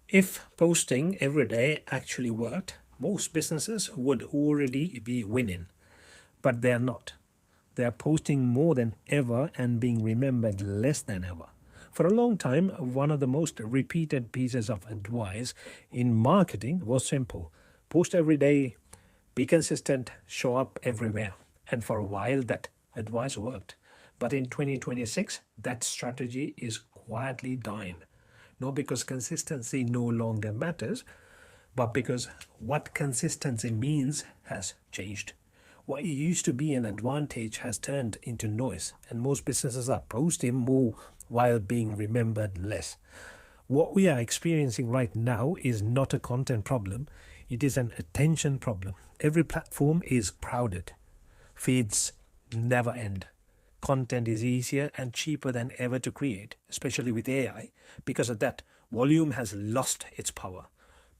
If posting every day actually worked, most businesses would already be winning, but they're not. They're posting more than ever and being remembered less than ever. For a long time, one of the most repeated pieces of advice in marketing was simple: post every day, be consistent, show up everywhere. And for a while, that advice worked. But in 2026, that strategy is quietly dying. Not because consistency no longer matters, but because what consistency means has changed. What used to be an advantage has turned into noise, and most businesses are posting more while being remembered less. What we are experiencing right now is not a content problem, it is an attention problem. Every platform is crowded, feeds never end. Content is easier and cheaper than ever to create, especially with AI. Because of that, volume has lost its power.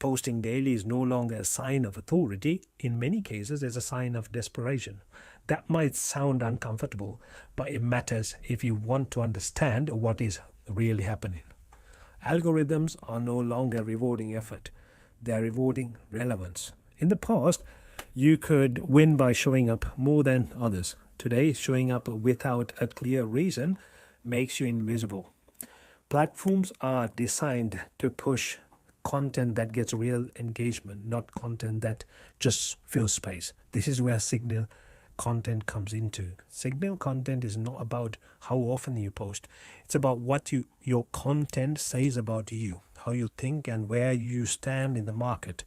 Posting daily is no longer a sign of authority. In many cases, it's a sign of desperation. That might sound uncomfortable, but it matters if you want to understand what is really happening. Algorithms are no longer rewarding effort, they're rewarding relevance. In the past, you could win by showing up more than others. Today, showing up without a clear reason makes you invisible. Platforms are designed to push content that gets real engagement, not content that just fills space. This is where signal content comes into. Signal content is not about how often you post. It's about what your content says about you, how you think, and where you stand in the market.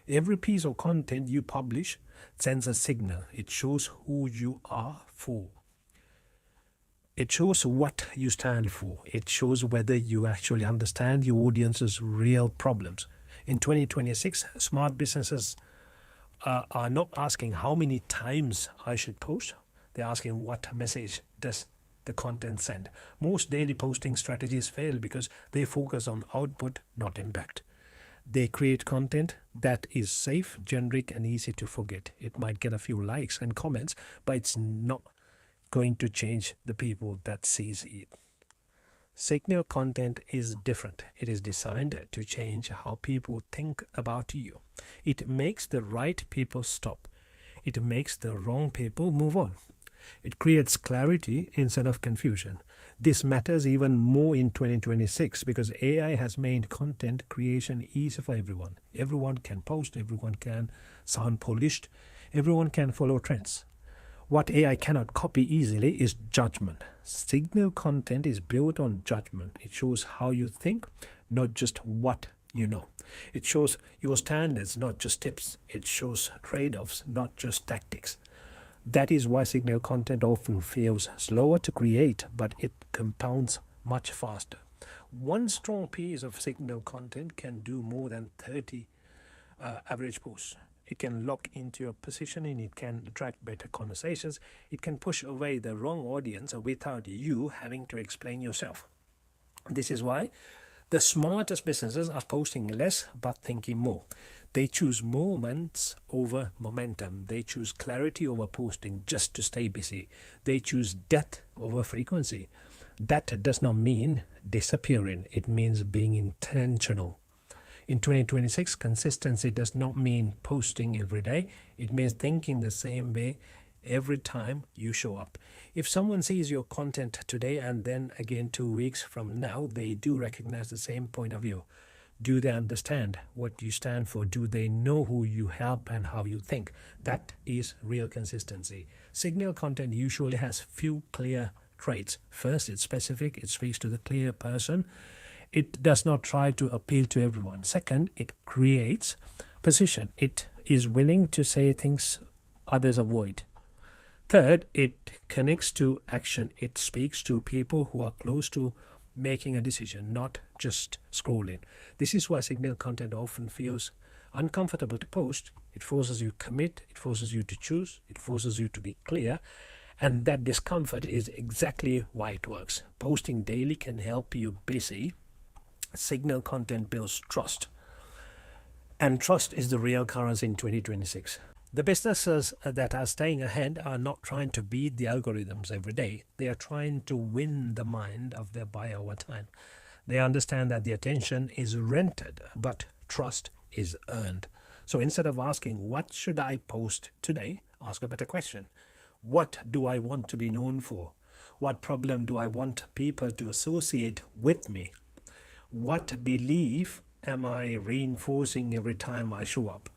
Every piece of content you publish sends a signal. It shows who you are for. It shows what you stand for. It shows whether you actually understand your audience's real problems. In 2026, smart businesses are not asking how many times I should post. They're asking what message does the content send. Most daily posting strategies fail because they focus on output, not impact. They create content that is safe, generic, and easy to forget. It might get a few likes and comments, but it's not going to change the people that sees it. Signal content is different. It is designed to change how people think about you. It makes the right people stop. It makes the wrong people move on. It creates clarity instead of confusion. This matters even more in 2026 because AI has made content creation easy for everyone. Everyone can post, everyone can sound polished, everyone can follow trends. What AI cannot copy easily is judgment. Signal content is built on judgment. It shows how you think, not just what you know. It shows your standards, not just tips. It shows trade-offs, not just tactics. That is why signal content often feels slower to create, but it compounds much faster. One strong piece of signal content can do more than 30 average posts. It can lock into your positioning, it can attract better conversations, it can push away the wrong audience without you having to explain yourself. This is why the smartest businesses are posting less but thinking more. They choose moments over momentum. They choose clarity over posting just to stay busy. They choose depth over frequency. That does not mean disappearing. It means being intentional. In 2026, consistency does not mean posting every day. It means thinking the same way every time you show up. If someone sees your content today and then again 2 weeks from now, they do recognize the same point of view. Do they understand what you stand for? Do they know who you help and how you think? That is real consistency. Signal content usually has few clear traits. First, it's specific. It speaks to the clear person. It does not try to appeal to everyone. Second, it creates position. It is willing to say things others avoid. Third, it connects to action. It speaks to people who are close to making a decision, not just scrolling. This is why signal content often feels uncomfortable to post. It forces you to commit, it forces you to choose, it forces you to be clear, and that discomfort is exactly why it works. Posting daily can help you busy. Signal content builds trust, and trust is the real currency in 2026. The businesses that are staying ahead are not trying to beat the algorithms every day. They are trying to win the mind of their buyer over time. They understand that the attention is rented, but trust is earned. So instead of asking, what should I post today? Ask a better question. What do I want to be known for? What problem do I want people to associate with me? What belief am I reinforcing every time I show up?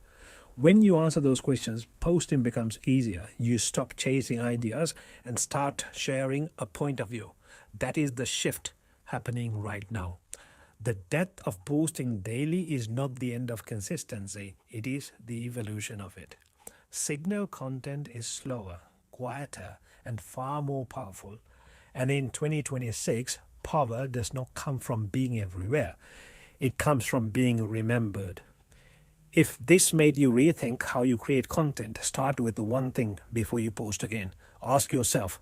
When you answer those questions, posting becomes easier. You stop chasing ideas and start sharing a point of view. That is the shift happening right now. The death of posting daily is not the end of consistency, it is the evolution of it. Signal content is slower, quieter, and far more powerful. And in 2026, power does not come from being everywhere, it comes from being remembered. If this made you rethink how you create content, start with the one thing before you post again. Ask yourself,